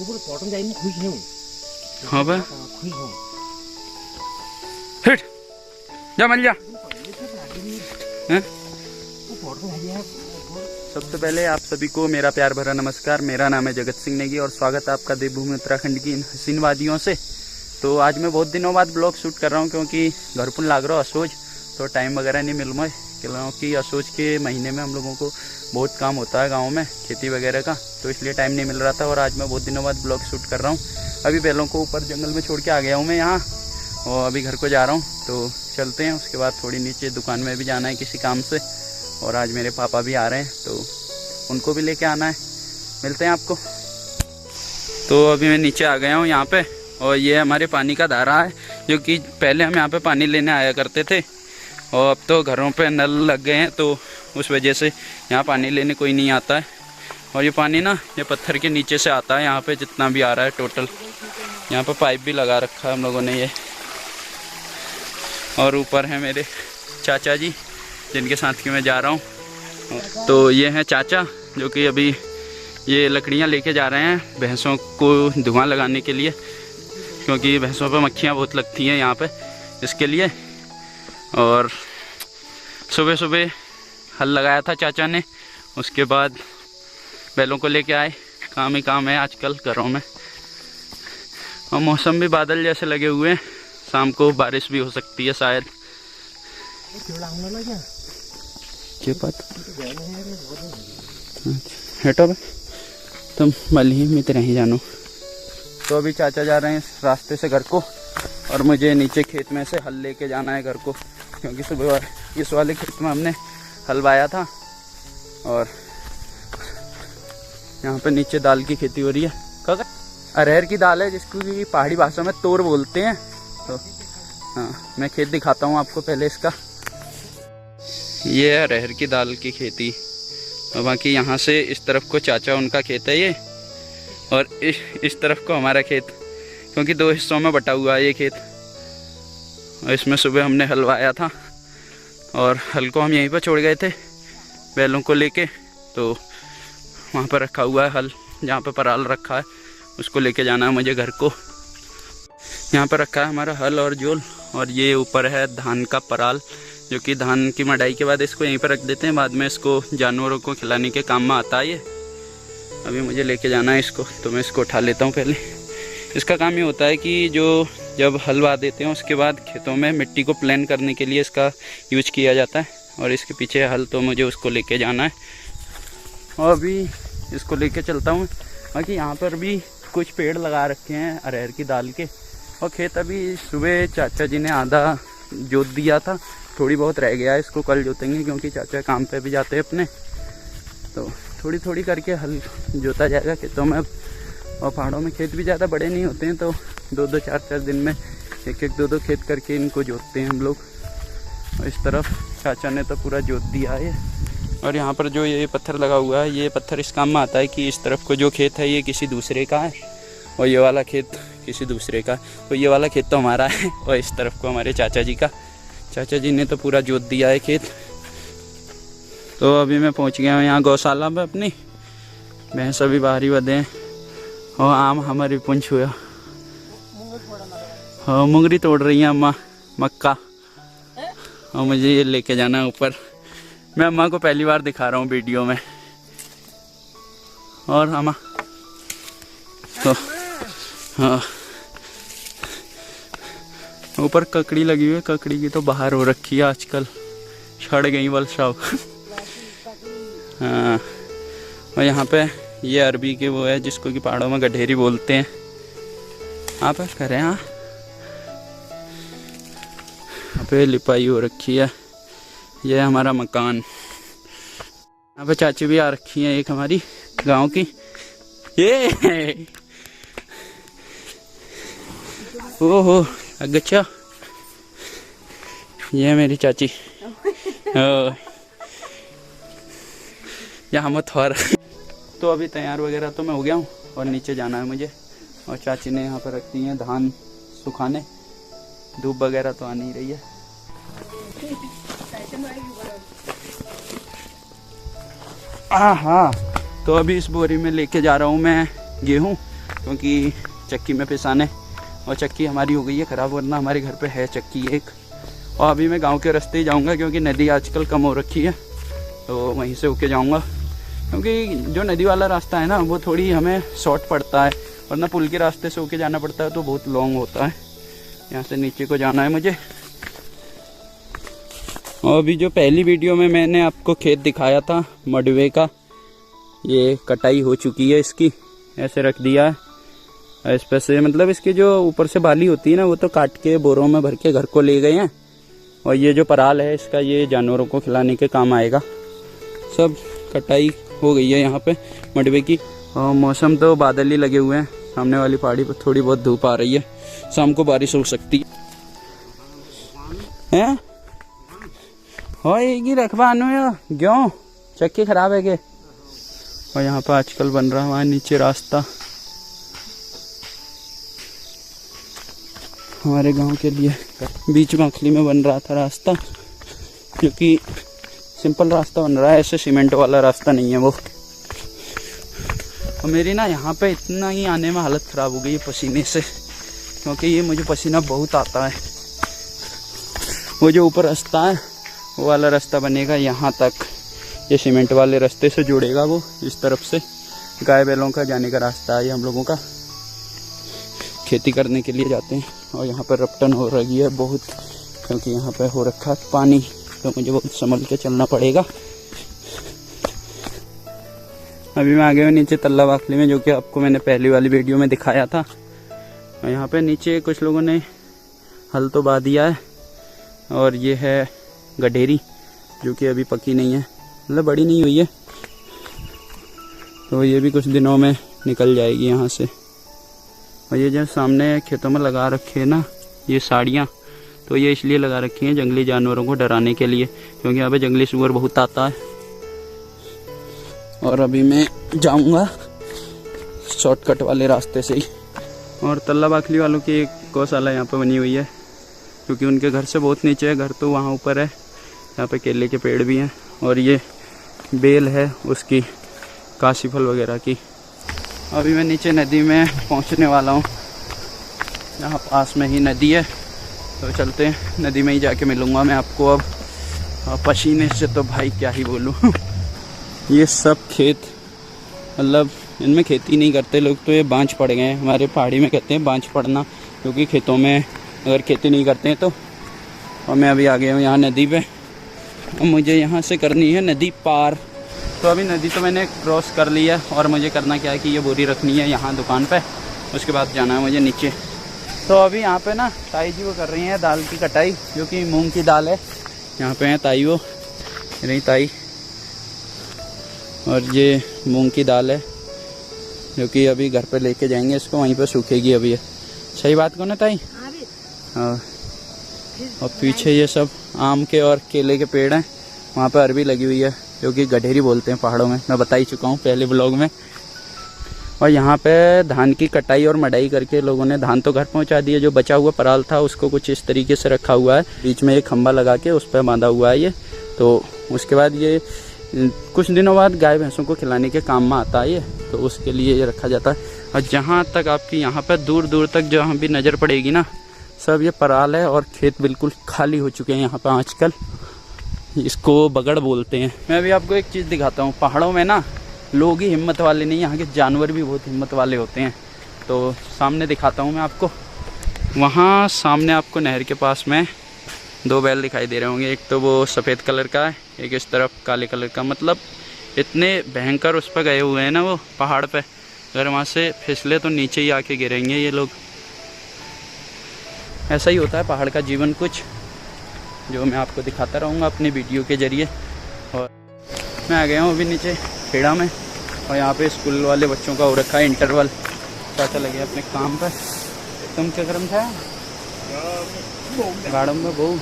ऊपर पॉटन जाइए खुश नहीं हूँ। हाँ बे खुश हूँ। हिट जा मिल जा। हैं? सबसे पहले आप सभी को मेरा प्यार भरा नमस्कार। मेरा नाम है जगत सिंह नेगी और स्वागत है आपका देवभूमि उत्तराखंड की इन हसीन वादियों से। तो आज मैं बहुत दिनों बाद ब्लॉग शूट कर रहा हूँ क्योंकि घर पर लाग रहा हूँ असोज, तो टाइम वगैरह नहीं मिल मैं, क्योंकि असोज के महीने में हम लोगों को बहुत काम होता है गाँव में खेती वगैरह का, तो इसलिए टाइम नहीं मिल रहा था। और आज मैं बहुत दिनों बाद ब्लॉग शूट कर रहा हूँ। अभी बैलों को ऊपर जंगल में छोड़ के आ गया हूँ मैं यहाँ, और अभी घर को जा रहा हूँ। तो चलते हैं, उसके बाद थोड़ी नीचे दुकान में भी जाना है किसी काम से, और आज मेरे पापा भी आ रहे हैं तो उनको भी लेके आना है। मिलते हैं आपको। तो अभी मैं नीचे आ गया हूँ यहाँ पे, और ये हमारे पानी का धारा है, जो कि पहले हम यहाँ पे पानी लेने आया करते थे, और अब तो घरों पे नल लग गए हैं, तो उस वजह से यहाँ पानी लेने कोई नहीं आता है। और ये पानी ना ये पत्थर के नीचे से आता है यहाँ पे, जितना भी आ रहा है टोटल। यहाँ पे पाइप भी लगा रखा है हम लोगों ने ये। और ऊपर है मेरे चाचा जी जिनके साथ की मैं जा रहा हूँ। तो ये हैं चाचा जो कि अभी ये लकड़ियाँ लेके जा रहे हैं भैंसों को धुआं लगाने के लिए, क्योंकि भैंसों पे मक्खियाँ बहुत लगती हैं यहाँ पे, इसके लिए। और सुबह सुबह हल लगाया था चाचा ने, उसके बाद बैलों को लेके आए। काम ही काम है आजकल घरों में, और मौसम भी बादल जैसे लगे हुए हैं, शाम को बारिश भी हो सकती है शायद। क्या पता हटो भाई, तुम मलही में तो नहीं जानो। तो अभी चाचा जा रहे हैं इस रास्ते से घर को, और मुझे नीचे खेत में से हल लेके जाना है घर को, क्योंकि सुबह इस वाले खेत में हमने हल वाया था। और यहाँ पे नीचे दाल की खेती हो रही है, अरहर की दाल है, जिसको कि पहाड़ी भाषा में तोर बोलते हैं। तो हाँ, मैं खेत दिखाता हूँ आपको पहले इसका। ये है अरहर की दाल की खेती, और बाकी यहाँ से इस तरफ को चाचा उनका खेत है ये, और इस तरफ को हमारा खेत, क्योंकि दो हिस्सों में बटा हुआ है ये खेत। और इसमें सुबह हमने हल वाया था, और हल को हम यहीं पर छोड़ गए थे बैलों को लेके। तो वहाँ पर रखा हुआ है हल, जहाँ पर पराल रखा है उसको लेके जाना है मुझे घर को। यहाँ पर रखा है हमारा हल और जोल, और ये ऊपर है धान का पराल, जो कि धान की मड़ाई के बाद इसको यहीं पर रख देते हैं, बाद में इसको जानवरों को खिलाने के काम में आता है ये। अभी मुझे लेके जाना है इसको, तो मैं इसको उठा लेता हूँ पहले। इसका काम ये होता है कि जो जब हल वाह देते हैं उसके बाद खेतों में मिट्टी को प्लेन करने के लिए इसका यूज किया जाता है, और इसके पीछे हल, तो मुझे उसको लेके जाना है और अभी इसको लेके चलता हूँ। बाकी यहाँ पर भी कुछ पेड़ लगा रखे हैं अरहर की दाल के, और खेत अभी सुबह चाचा जी ने आधा जोत दिया था, थोड़ी बहुत रह गया है, इसको कल जोतेंगे क्योंकि चाचा काम पे भी जाते हैं अपने। तो थोड़ी थोड़ी करके हल जोता जाएगा खेतों में। और पहाड़ों में खेत भी ज़्यादा बड़े नहीं होते हैं, तो 2-2 4-4 दिन में 1-1 2-2 खेत करके इनको जोतते हैं हम लोग। और इस तरफ चाचा ने तो पूरा जोत दिया है। और यहाँ पर जो ये पत्थर लगा हुआ है, ये पत्थर इस काम में आता है कि इस तरफ को जो खेत है ये किसी दूसरे का है, और ये वाला खेत किसी दूसरे का। तो ये वाला खेत तो हमारा है, और इस तरफ को हमारे चाचा जी का। चाचा जी ने तो पूरा जोत दिया है खेत। तो अभी मैं पहुंच गया हूँ यहाँ गौशाला में अपनी। भैंस अभी बाहर ही बधे हैं, और आम हमारी पुंछ हुआ। हाँ, मुंगरी तोड़ रही है अम्मा, मक्का, और मुझे ये लेके जाना है ऊपर। मैं अम्मा को पहली बार दिखा रहा हूँ वीडियो में। और अम्मा तो हाँ, ऊपर ककड़ी लगी हुई है, ककड़ी की तो बाहर हो रखी है आजकल, छड़ गई बल सब। हाँ, और यहाँ पे ये अरबी के वो है जिसको कि पहाड़ों में गठेरी बोलते हैं। यहाँ पे करें, हाँ यहाँ पे लिपाई हो रखी है। ये है हमारा मकान। यहाँ पे चाची भी आ रखी है एक हमारी गांव की। ये ओहो अच्छा, ये मेरी चाची। यहाँ मत थोड़ा। तो अभी तैयार वगैरह तो मैं हो गया हूँ, और नीचे जाना है मुझे। और चाची ने यहाँ पर रख दी है धान सुखाने, धूप वगैरह तो आ नहीं रही है। हाँ, तो अभी इस बोरी में लेके जा रहा हूँ मैं गेहूँ, क्योंकि चक्की में पिसाने, और चक्की हमारी हो गई है ख़राब, वरना हमारे घर पे है चक्की एक। और अभी मैं गांव के रास्ते ही जाऊंगा, क्योंकि नदी आजकल कम हो रखी है, तो वहीं से होके जाऊंगा। क्योंकि जो नदी वाला रास्ता है ना, वो थोड़ी हमें शॉर्ट पड़ता है, वरना पुल के रास्ते से होके जाना पड़ता है तो बहुत लॉन्ग होता है। यहाँ से नीचे को जाना है मुझे। और अभी जो पहली वीडियो में मैंने आपको खेत दिखाया था मडवे का, ये कटाई हो चुकी है इसकी, ऐसे रख दिया है इस पर से, मतलब इसकी जो ऊपर से बाली होती है ना, वो तो काट के बोरों में भर के घर को ले गए हैं। और ये जो पराल है इसका, ये जानवरों को खिलाने के काम आएगा। सब कटाई हो गई है यहाँ पे मडवे की। और मौसम तो बादल ही लगे हुए हैं, सामने वाली पहाड़ी पर थोड़ी बहुत धूप आ रही है, शाम को बारिश हो सकती है। होएगी रखवानो क्यों, चक्की खराब है के। और यहाँ पर आजकल बन रहा है नीचे रास्ता हमारे गांव के लिए। बीच माखली में बन रहा था रास्ता, क्योंकि सिंपल रास्ता बन रहा है, ऐसे सीमेंट वाला रास्ता नहीं है वो। और मेरी ना यहाँ पे इतना ही आने में हालत ख़राब हो गई है पसीने से, क्योंकि ये मुझे पसीना बहुत आता है। वो जो ऊपर रास्ता है वो वाला रास्ता बनेगा यहाँ तक, ये सीमेंट वाले रास्ते से जुड़ेगा वो इस तरफ से। गाय बैलों का जाने का रास्ता है ये, हम लोगों का खेती करने के लिए जाते हैं। और यहाँ पर रपटन हो रही है बहुत, क्योंकि यहाँ पर हो रखा है पानी, तो मुझे बहुत संभल के चलना पड़ेगा। अभी मैं आ गया हूँ नीचे तल्ला बाखली में, जो कि आपको मैंने पहली वाली वीडियो में दिखाया था। यहाँ पे नीचे कुछ लोगों ने हल तो बा दिया है, और ये है गडेरी, जो कि अभी पकी नहीं है, मतलब बड़ी नहीं हुई है, तो ये भी कुछ दिनों में निकल जाएगी यहाँ से। और ये जो सामने खेतों में लगा रखे हैं ना ये साड़ियाँ, तो ये इसलिए लगा रखी हैं जंगली जानवरों को डराने के लिए, क्योंकि यहाँ पे जंगली सूअर बहुत आता है। और अभी मैं जाऊँगा शॉर्टकट वाले रास्ते से ही। और तल्ला बाखली वालों की एक गौशाला यहाँ पे बनी हुई है, क्योंकि उनके घर से बहुत नीचे है, घर तो वहाँ ऊपर है। यहाँ पे केले के पेड़ भी हैं, और ये बेल है उसकी, काशी फल वगैरह की। अभी मैं नीचे नदी में पहुँचने वाला हूँ, यहाँ पास में ही नदी है, तो चलते हैं नदी में ही जाके मिलूँगा मैं आपको। अब पसीने से तो भाई क्या ही बोलूँ। ये सब खेत, मतलब इनमें खेती नहीं करते लोग, तो ये बांझ पड़ गए हैं। हमारे पहाड़ी में कहते हैं बांझ पड़ना, क्योंकि खेतों में अगर खेती नहीं करते हैं तो। और मैं अभी आ गया हूँ यहाँ नदी पे, और मुझे यहाँ से करनी है नदी पार। तो अभी नदी तो मैंने क्रॉस कर ली है, और मुझे करना क्या है कि ये बोरी रखनी है यहाँ दुकान पे, उसके बाद जाना है मुझे नीचे। तो अभी यहाँ पे ना ताई जी वो कर रही हैं दाल की कटाई, जो कि मूंग की दाल है। यहाँ पे हैं ताई, वो नहीं ताई, और ये मूंग की दाल है, जो कि अभी घर पे लेके जाएंगे इसको, वहीं पे सूखेगी अभी। सही बात कौन है ताई? हाँ। और पीछे ये सब आम के और केले के पेड़ हैं, वहाँ पे अरबी लगी हुई है, जो कि गडेरी बोलते हैं पहाड़ों में, मैं बता ही चुका हूँ पहले ब्लॉग में। और यहाँ पे धान की कटाई और मड़ाई करके लोगों ने धान तो घर पहुँचा दिया, जो बचा हुआ पराल था उसको कुछ इस तरीके से रखा हुआ है, बीच में एक खंभा लगा के उस पर बांधा हुआ है ये। तो उसके बाद ये कुछ दिनों बाद गाय भैंसों को खिलाने के काम में आता है ये, तो उसके लिए ये रखा जाता है। और जहाँ तक आपकी यहाँ पर दूर दूर तक जहाँ भी नज़र पड़ेगी ना, सब ये पराल है, और खेत बिल्कुल खाली हो चुके हैं यहाँ पर आजकल। इसको बगड़ बोलते हैं। मैं अभी आपको एक चीज़ दिखाता हूँ, पहाड़ों में ना लोग ही हिम्मत वाले नहीं, यहाँ के जानवर भी बहुत हिम्मत वाले होते हैं। तो सामने दिखाता हूँ मैं आपको, वहाँ सामने आपको नहर के पास में 2 बैल दिखाई दे रहे होंगे। एक तो वो सफ़ेद कलर का है, एक इस तरफ काले कलर का। मतलब इतने भयंकर उस पर गए हुए हैं ना वो पहाड़ पे, अगर वहाँ से फिसले तो नीचे ही आके गिरेंगे ये लोग। ऐसा ही होता है पहाड़ का जीवन कुछ, जो मैं आपको दिखाता रहूँगा अपने वीडियो के ज़रिए। और मैं आ गया हूँ अभी नीचे खेड़ा में, और यहाँ पे स्कूल वाले बच्चों का हो रखा है इंटरवल। चाचा लगे अपने काम पर। तुम क्या क्रम था गाड़ों में बहु,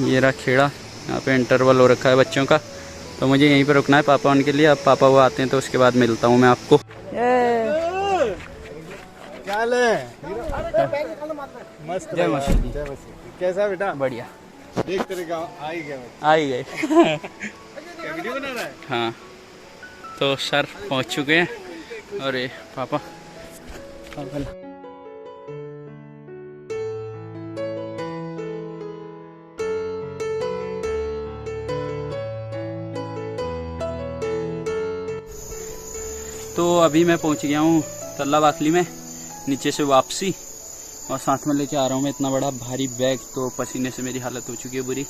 ये रहा खेड़ा, यहाँ पे इंटरवल हो रखा है बच्चों का, तो मुझे यहीं पे रुकना है पापा उनके लिए। अब पापा वो आते हैं तो उसके बाद मिलता हूँ मैं आपको। मस्त जय मछली। कैसा बेटा? बढ़िया। देख तेरे गाँव आ ही गए। आ ही गए। वीडियो बना रहा है? हाँ तो सर पहुंच चुके हैं और ये पापा तो अभी मैं पहुंच गया हूँ तल्ला वाकली में, नीचे से वापसी, और साथ में लेके आ रहा हूँ मैं इतना बड़ा भारी बैग। तो पसीने से मेरी हालत हो चुकी है बुरी,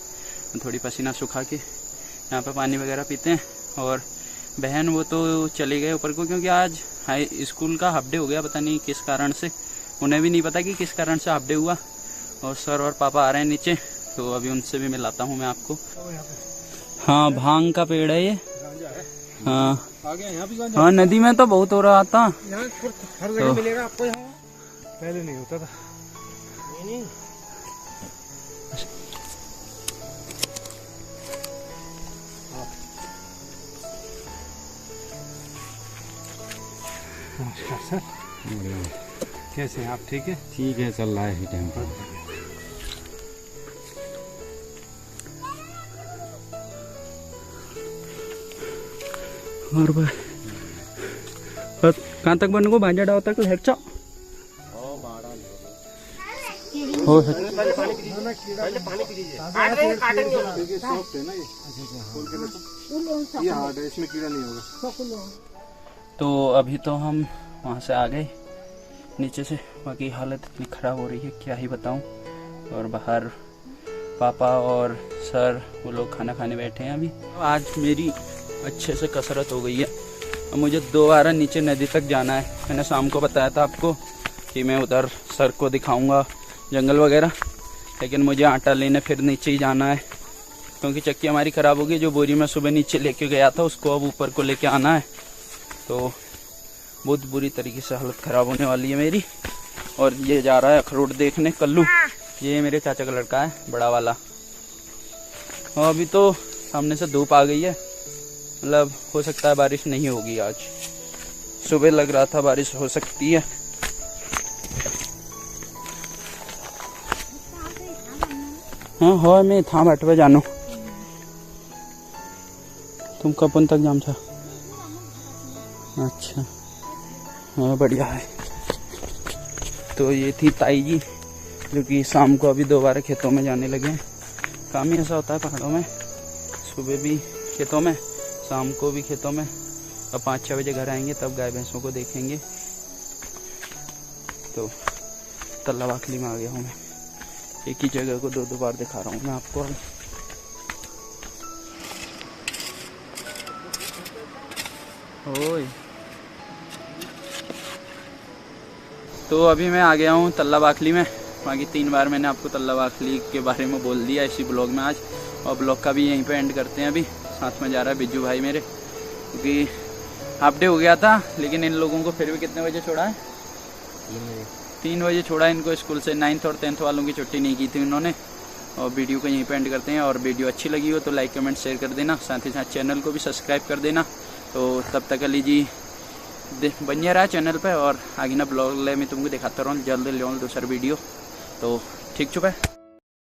थोड़ी पसीना सुखा के यहाँ पे पानी वगैरह पीते हैं। और बहन वो तो चले गए ऊपर को, क्योंकि आज हाई स्कूल का हाफ डे हो गया, पता नहीं किस कारण से, उन्हें भी नहीं पता कि किस कारण से हाफ डे हुआ। और सर और पापा आ रहे हैं नीचे, तो अभी उनसे भी मिलाता हूँ मैं आपको। हाँ, भांग का पेड़ है ये। हाँ हाँ, नदी में तो बहुत हो रहा था, हर जगह मिलेगा आपको यहाँ, पहले नहीं होता था। नहीं। नमस्कार सर, कैसे हैं आप? ठीक है? ठीक है, चल रहा है टाइम पर। और कहाँ तक बन को भांजा डाव तक हेक चाओ हो इसमें कीड़ा नहीं होगा। तो अभी तो हम वहाँ से आ गए नीचे से, बाकी हालत इतनी ख़राब हो रही है क्या ही बताऊं। और बाहर पापा और सर वो लोग खाना खाने बैठे हैं अभी। आज मेरी अच्छे से कसरत हो गई है। अब मुझे दोबारा नीचे नदी तक जाना है। मैंने शाम को बताया था आपको कि मैं उधर सर को दिखाऊंगा जंगल वगैरह, लेकिन मुझे आटा लेने फिर नीचे ही जाना है, क्योंकि चक्की हमारी ख़राब हो गई। जो बोरी में सुबह नीचे लेके गया था उसको अब ऊपर को लेके आना है, तो बहुत बुरी तरीके से हालत ख़राब होने वाली है मेरी। और ये जा रहा है अखरोट देखने कल्लू, ये मेरे चाचा का लड़का है बड़ा वाला। और अभी तो सामने से धूप आ गई है, मतलब हो सकता है बारिश नहीं होगी आज। सुबह लग रहा था बारिश हो सकती है। हाँ हो, मैं था बैठवे जानू। तुम कपन तक जाम था? अच्छा हाँ, बढ़िया है। तो ये थी ताई जी, जो कि शाम को अभी दोबारा खेतों में जाने लगे हैं। काम ही ऐसा होता है पहाड़ों में, सुबह भी खेतों में, शाम को भी खेतों में। अब 5-6 बजे घर आएंगे, तब गाय भैंसों को देखेंगे। तो तल्ला वाकली में आ गया हूँ मैं, एक ही जगह को 2-2 बार दिखा रहा हूँ मैं आपको। ओए, तो अभी मैं आ गया हूँ तल्ला वाकली में। बाकी 3 बार मैंने आपको तल्ला वाकली के बारे में बोल दिया इसी ब्लॉग में आज, और ब्लॉग का भी यहीं पे एंड करते हैं। अभी साथ में जा रहा है बिज्जू भाई मेरे, क्योंकि हाफ डे हो गया था, लेकिन इन लोगों को फिर भी कितने बजे छोड़ा है? 3 बजे छोड़ा है इनको स्कूल से। 9th और 10th वालों की छुट्टी नहीं की थी उन्होंने। और वीडियो को यहीं पे एंड करते हैं। और वीडियो अच्छी लगी हो तो लाइक कमेंट शेयर कर देना, साथ ही साथ चैनल को भी सब्सक्राइब कर देना। तो तब तक अली जी बनिए रहा चैनल पे, और आगे ना ब्लॉग ले मैं तुमको दिखाता रहूँ जल्द ले दूसरा वीडियो। तो ठीक चुप है।